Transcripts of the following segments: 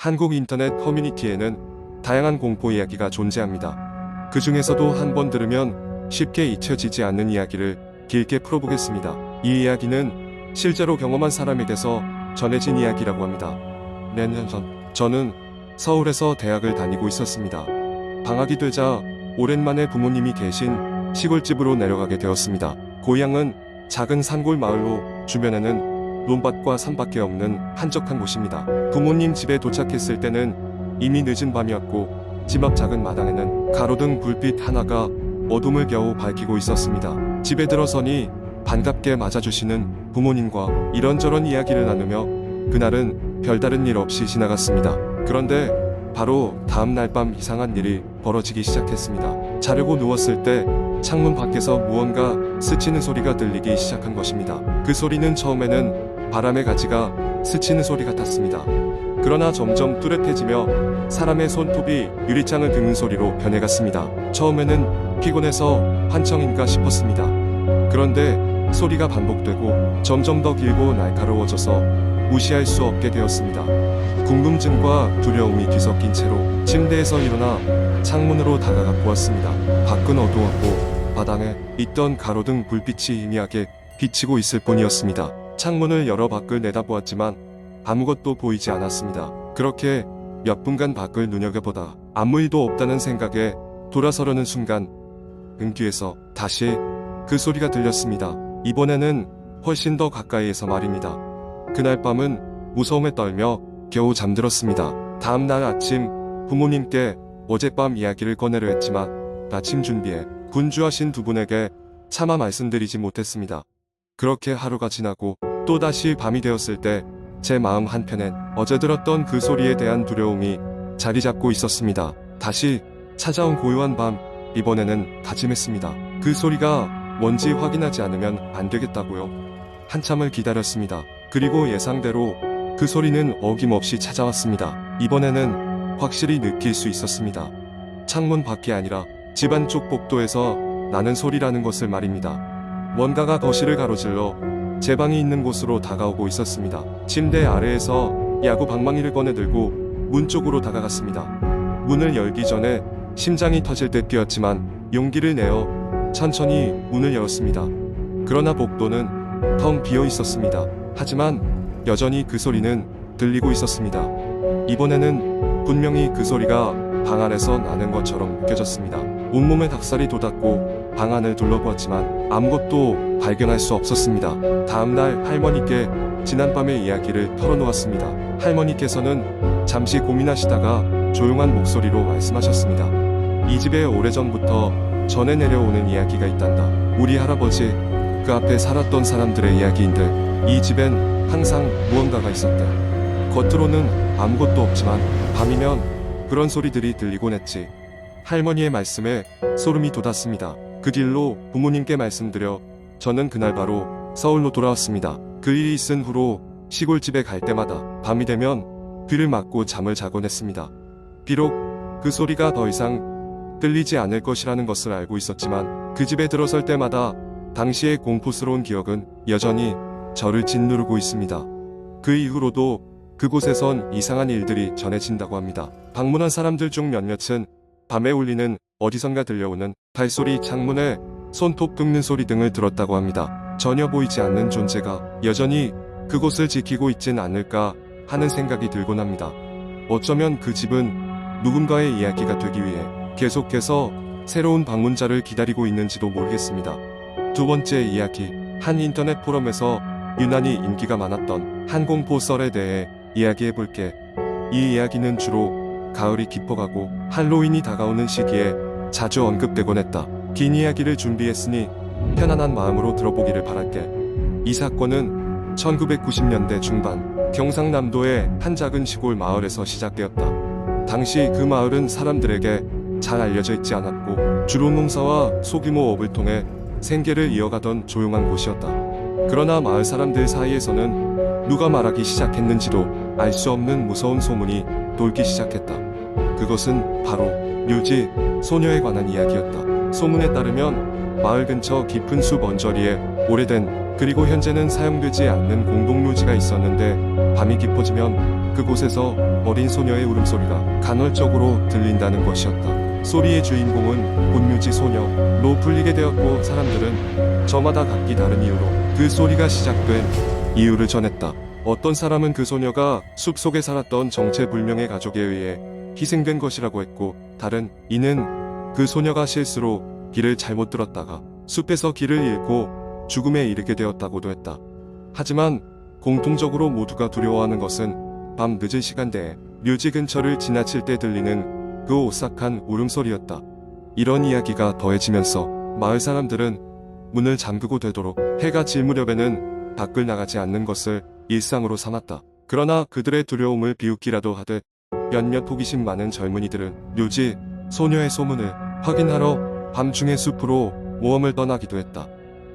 한국 인터넷 커뮤니티에는 다양한 공포 이야기가 존재합니다. 그 중에서도 한 번 들으면 쉽게 잊혀지지 않는 이야기를 길게 풀어보겠습니다. 이 이야기는 실제로 경험한 사람에게서 전해진 이야기라고 합니다. 몇 년 전, 저는 서울에서 대학을 다니고 있었습니다. 방학이 되자 오랜만에 부모님이 계신 시골집으로 내려가게 되었습니다. 고향은 작은 산골 마을로 주변에는 논밭과 산밖에 없는 한적한 곳입니다. 부모님 집에 도착했을 때는 이미 늦은 밤이었고 집 앞 작은 마당에는 가로등 불빛 하나가 어둠을 겨우 밝히고 있었습니다. 집에 들어서니 반갑게 맞아주시는 부모님과 이런저런 이야기를 나누며 그날은 별다른 일 없이 지나갔습니다. 그런데 바로 다음 날 밤 이상한 일이 벌어지기 시작했습니다. 자려고 누웠을 때 창문 밖에서 무언가 스치는 소리가 들리기 시작한 것입니다. 그 소리는 처음에는 바람의 가지가 스치는 소리 같았습니다. 그러나 점점 뚜렷해지며 사람의 손톱이 유리창을 긁는 소리로 변해갔습니다. 처음에는 피곤해서 환청인가 싶었습니다. 그런데 소리가 반복되고 점점 더 길고 날카로워져서 무시할 수 없게 되었습니다. 궁금증과 두려움이 뒤섞인 채로 침대에서 일어나 창문으로 다가가 보았습니다. 밖은 어두웠고 바닥에 있던 가로등 불빛이 희미하게 비치고 있을 뿐이었습니다. 창문을 열어 밖을 내다보았지만 아무것도 보이지 않았습니다. 그렇게 몇 분간 밖을 눈여겨보다 아무 일도 없다는 생각에 돌아서려는 순간 귀에서 다시 그 소리가 들렸습니다. 이번에는 훨씬 더 가까이에서 말입니다. 그날 밤은 무서움에 떨며 겨우 잠들었습니다. 다음 날 아침 부모님께 어젯밤 이야기를 꺼내려 했지만 아침 준비에 분주하신 두 분에게 차마 말씀드리지 못했습니다. 그렇게 하루가 지나고 또다시 밤이 되었을 때 제 마음 한편엔 어제 들었던 그 소리에 대한 두려움이 자리 잡고 있었습니다. 다시 찾아온 고요한 밤, 이번에는 다짐했습니다. 그 소리가 뭔지 확인하지 않으면 안 되겠다고요. 한참을 기다렸습니다. 그리고 예상대로 그 소리는 어김없이 찾아왔습니다. 이번에는 확실히 느낄 수 있었습니다. 창문 밖이 아니라 집 안쪽 복도에서 나는 소리라는 것을 말입니다. 뭔가가 거실을 가로질러 제 방이 있는 곳으로 다가오고 있었습니다. 침대 아래에서 야구 방망이를 꺼내 들고 문 쪽으로 다가갔습니다. 문을 열기 전에 심장이 터질 듯 뛰었지만 용기를 내어 천천히 문을 열었습니다. 그러나 복도는 텅 비어 있었습니다. 하지만 여전히 그 소리는 들리고 있었습니다. 이번에는 분명히 그 소리가 방 안에서 나는 것처럼 느껴졌습니다. 온몸에 닭살이 돋았고 방 안을 둘러보았지만 아무것도 발견할 수 없었습니다. 다음날 할머니께 지난밤의 이야기를 털어놓았습니다. 할머니께서는 잠시 고민하시다가 조용한 목소리로 말씀하셨습니다. 이 집에 오래전부터 전해 내려오는 이야기가 있단다. 우리 할아버지, 그 앞에 살았던 사람들의 이야기인데 이 집엔 항상 무언가가 있었대. 겉으로는 아무것도 없지만 밤이면 그런 소리들이 들리곤 했지. 할머니의 말씀에 소름이 돋았습니다. 그 뒤로 부모님께 말씀드려 저는 그날 바로 서울로 돌아왔습니다. 그 일이 있은 후로 시골집에 갈 때마다 밤이 되면 귀를 막고 잠을 자곤 했습니다. 비록 그 소리가 더 이상 들리지 않을 것이라는 것을 알고 있었지만 그 집에 들어설 때마다 당시의 공포스러운 기억은 여전히 저를 짓누르고 있습니다. 그 이후로도 그곳에선 이상한 일들이 전해진다고 합니다. 방문한 사람들 중 몇몇은 밤에 울리는 어디선가 들려오는 발소리, 창문에 손톱 긁는 소리 등을 들었다고 합니다. 전혀 보이지 않는 존재가 여전히 그곳을 지키고 있진 않을까 하는 생각이 들곤 합니다. 어쩌면 그 집은 누군가의 이야기가 되기 위해 계속해서 새로운 방문자를 기다리고 있는지도 모르겠습니다. 두 번째 이야기, 한 인터넷 포럼에서 유난히 인기가 많았던 한 공포 썰에 대해 이야기해볼게. 이 이야기는 주로 가을이 깊어가고 할로윈이 다가오는 시기에 자주 언급되곤 했다. 긴 이야기를 준비했으니 편안한 마음으로 들어보기를 바랄게. 이 사건은 1990년대 중반 경상남도의 한 작은 시골 마을에서 시작되었다. 당시 그 마을은 사람들에게 잘 알려져 있지 않았고 주로 농사와 소규모 업을 통해 생계를 이어가던 조용한 곳이었다. 그러나 마을 사람들 사이에서는 누가 말하기 시작했는지도 알 수 없는 무서운 소문이 돌기 시작했다. 그것은 바로 묘지, 소녀에 관한 이야기였다. 소문에 따르면 마을 근처 깊은 숲 언저리에 오래된 그리고 현재는 사용되지 않는 공동묘지가 있었는데 밤이 깊어지면 그곳에서 어린 소녀의 울음소리가 간헐적으로 들린다는 것이었다. 소리의 주인공은 본묘지 소녀로 불리게 되었고 사람들은 저마다 각기 다른 이유로 그 소리가 시작된 이유를 전했다. 어떤 사람은 그 소녀가 숲속에 살았던 정체불명의 가족에 의해 희생된 것이라고 했고 다른 이는 그 소녀가 실수로 길을 잘못 들었다가 숲에서 길을 잃고 죽음에 이르게 되었다고도 했다. 하지만 공통적으로 모두가 두려워하는 것은 밤 늦은 시간대에 묘지 근처를 지나칠 때 들리는 그 오싹한 울음소리였다. 이런 이야기가 더해지면서 마을 사람들은 문을 잠그고 되도록 해가 질 무렵에는 밖을 나가지 않는 것을 일상으로 삼았다. 그러나 그들의 두려움을 비웃기라도 하듯 몇몇 호기심 많은 젊은이들은 묘지 소녀의 소문을 확인하러 밤중에 숲으로 모험을 떠나기도 했다.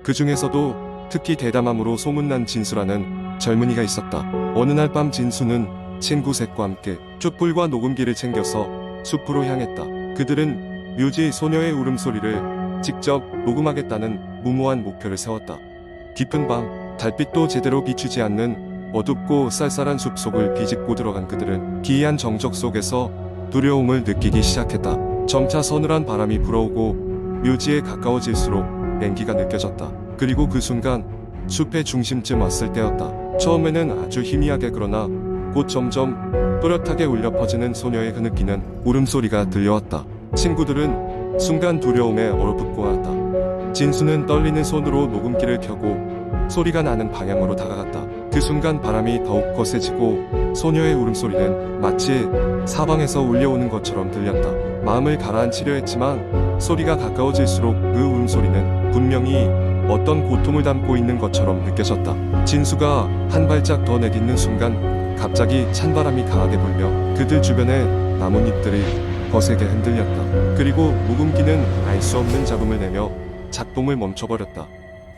그 중에서도 특히 대담함으로 소문난 진수라는 젊은이가 있었다. 어느 날 밤 진수는 친구 셋과 함께 촛불과 녹음기를 챙겨서 숲으로 향했다. 그들은 묘지 소녀의 울음소리를 직접 녹음하겠다는 무모한 목표를 세웠다. 깊은 밤 달빛도 제대로 비추지 않는 어둡고 쌀쌀한 숲속을 비집고 들어간 그들은 기이한 정적 속에서 두려움을 느끼기 시작했다. 점차 서늘한 바람이 불어오고 묘지에 가까워질수록 냉기가 느껴졌다. 그리고 그 순간 숲의 중심쯤 왔을 때였다. 처음에는 아주 희미하게 그러나 곧 점점 또렷하게 울려 퍼지는 소녀의 흐느끼는 울음소리가 들려왔다. 친구들은 순간 두려움에 얼어붙고 말았다. 진수는 떨리는 손으로 녹음기를 켜고 소리가 나는 방향으로 다가갔다. 그 순간 바람이 더욱 거세지고 소녀의 울음소리는 마치 사방에서 울려오는 것처럼 들렸다. 마음을 가라앉히려 했지만 소리가 가까워질수록 그 울음소리는 분명히 어떤 고통을 담고 있는 것처럼 느껴졌다. 진수가 한 발짝 더 내딛는 순간 갑자기 찬바람이 강하게 불며 그들 주변의 나뭇잎들이 거세게 흔들렸다. 그리고 묵은기는 알 수 없는 잡음을 내며 작동을 멈춰버렸다.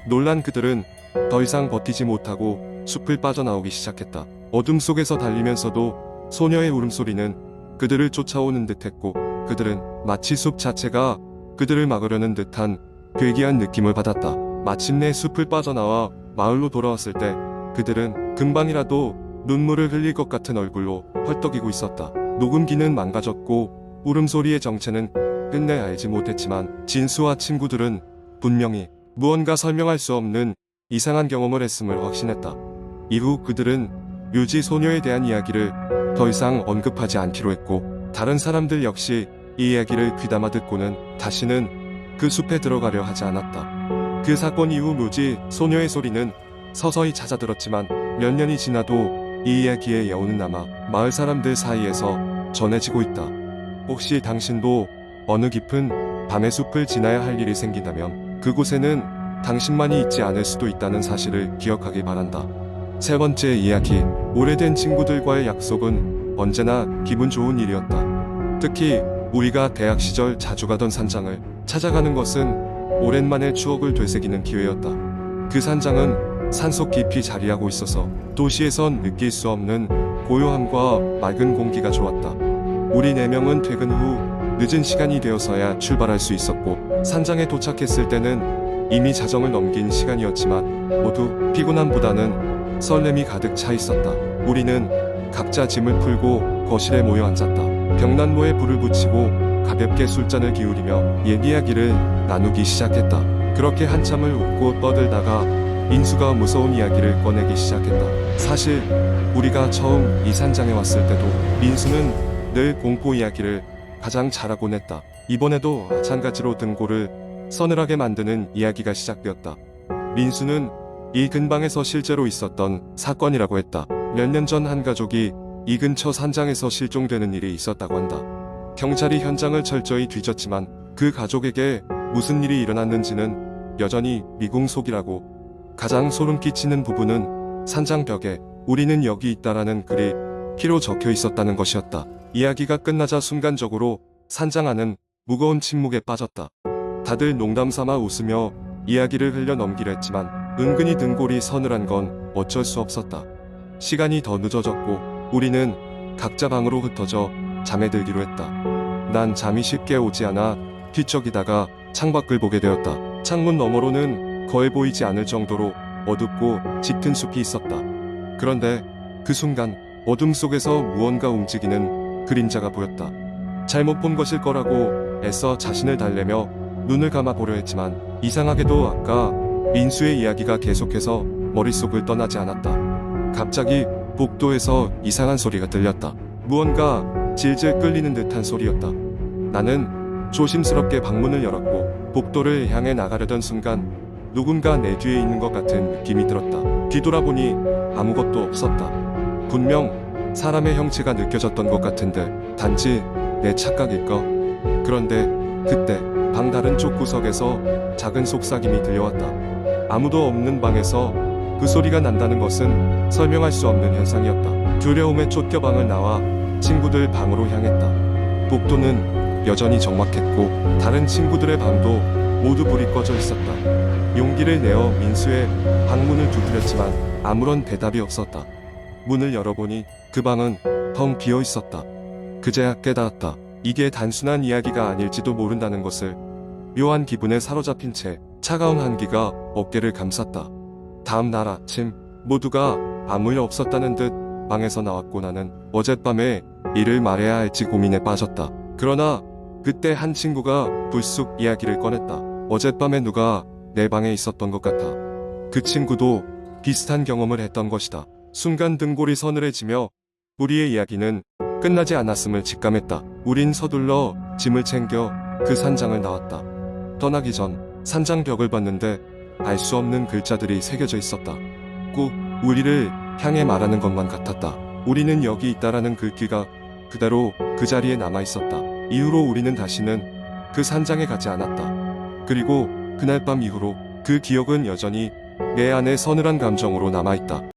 놀란 그들은 더 이상 버티지 못하고 숲을 빠져나오기 시작했다. 어둠 속에서 달리면서도 소녀의 울음소리는 그들을 쫓아오는 듯했고 그들은 마치 숲 자체가 그들을 막으려는 듯한 괴기한 느낌을 받았다. 마침내 숲을 빠져나와 마을로 돌아왔을 때 그들은 금방이라도 눈물을 흘릴 것 같은 얼굴로 헐떡이고 있었다. 녹음기는 망가졌고 울음소리의 정체는 끝내 알지 못했지만 진수와 친구들은 분명히 무언가 설명할 수 없는 이상한 경험을 했음을 확신했다. 이후 그들은 묘지 소녀에 대한 이야기를 더 이상 언급하지 않기로 했고 다른 사람들 역시 이 이야기를 귀담아 듣고는 다시는 그 숲에 들어가려 하지 않았다. 그 사건 이후 묘지 소녀의 소리는 서서히 잦아들었지만 몇 년이 지나도 이 이야기의 여운은 남아 마을 사람들 사이에서 전해지고 있다. 혹시 당신도 어느 깊은 밤의 숲을 지나야 할 일이 생긴다면 그곳에는 당신만이 있지 않을 수도 있다는 사실을 기억하길 바란다. 세 번째 이야기, 오래된 친구들과의 약속은 언제나 기분 좋은 일이었다. 특히 우리가 대학 시절 자주 가던 산장을 찾아가는 것은 오랜만에 추억을 되새기는 기회였다. 그 산장은 산속 깊이 자리하고 있어서 도시에선 느낄 수 없는 고요함과 맑은 공기가 좋았다. 우리 4명은 퇴근 후 늦은 시간이 되어서야 출발할 수 있었고 산장에 도착했을 때는 이미 자정을 넘긴 시간이었지만 모두 피곤함보다는 설렘이 가득 차 있었다. 우리는 각자 짐을 풀고 거실에 모여 앉았다. 벽난로에 불을 붙이고 가볍게 술잔을 기울이며 옛 이야기를 나누기 시작했다. 그렇게 한참을 웃고 떠들다가 민수가 무서운 이야기를 꺼내기 시작했다. 사실 우리가 처음 이 산장에 왔을 때도 민수는 늘 공포 이야기를 가장 잘하곤 했다. 이번에도 마찬가지로 등골을 서늘하게 만드는 이야기가 시작되었다. 민수는 이 근방에서 실제로 있었던 사건이라고 했다. 몇 년 전 한 가족이 이 근처 산장에서 실종되는 일이 있었다고 한다. 경찰이 현장을 철저히 뒤졌지만 그 가족에게 무슨 일이 일어났는지는 여전히 미궁속이라고. 가장 소름 끼치는 부분은 산장 벽에 우리는 여기 있다라는 글이 키로 적혀 있었다는 것이었다. 이야기가 끝나자 순간적으로 산장 안은 무거운 침묵에 빠졌다. 다들 농담삼아 웃으며 이야기를 흘려 넘기려 했지만 은근히 등골이 서늘한 건 어쩔 수 없었다. 시간이 더 늦어졌고 우리는 각자 방으로 흩어져 잠에 들기로 했다. 난 잠이 쉽게 오지 않아 뒤척이다가 창밖을 보게 되었다. 창문 너머로는 거의 보이지 않을 정도로 어둡고 짙은 숲이 있었다. 그런데 그 순간 어둠 속에서 무언가 움직이는 그림자가 보였다. 잘못 본 것일 거라고 애써 자신을 달래며 눈을 감아 보려 했지만 이상하게도 아까 민수의 이야기가 계속해서 머릿속을 떠나지 않았다. 갑자기 복도에서 이상한 소리가 들렸다. 무언가 질질 끌리는 듯한 소리였다. 나는 조심스럽게 방문을 열었고 복도를 향해 나가려던 순간 누군가 내 뒤에 있는 것 같은 느낌이 들었다. 뒤돌아보니 아무것도 없었다. 분명 사람의 형체가 느껴졌던 것 같은데 단지 내 착각일까? 그런데 그때 방 다른 쪽 구석에서 작은 속삭임이 들려왔다. 아무도 없는 방에서 그 소리가 난다는 것은 설명할 수 없는 현상이었다. 두려움에 쫓겨 방을 나와 친구들 방으로 향했다. 복도는 여전히 적막했고 다른 친구들의 방도 모두 불이 꺼져 있었다. 용기를 내어 민수의 방문을 두드렸지만 아무런 대답이 없었다. 문을 열어보니 그 방은 텅 비어 있었다. 그제야 깨달았다. 이게 단순한 이야기가 아닐지도 모른다는 것을. 묘한 기분에 사로잡힌 채 차가운 한기가 어깨를 감쌌다. 다음 날 아침 모두가 아무 일 없었다는 듯 방에서 나왔고 나는 어젯밤에 일을 말해야 할지 고민에 빠졌다. 그러나 그때 한 친구가 불쑥 이야기를 꺼냈다. 어젯밤에 누가 내 방에 있었던 것 같아. 그 친구도 비슷한 경험을 했던 것이다. 순간 등골이 서늘해지며 우리의 이야기는 끝나지 않았음을 직감했다. 우린 서둘러 짐을 챙겨 그 산장을 나왔다. 떠나기 전 산장 벽을 봤는데 알 수 없는 글자들이 새겨져 있었다. 꼭 우리를 향해 말하는 것만 같았다. 우리는 여기 있다라는 글귀가 그대로 그 자리에 남아 있었다. 이후로 우리는 다시는 그 산장에 가지 않았다. 그리고 그날 밤 이후로 그 기억은 여전히 내 안에 서늘한 감정으로 남아 있다.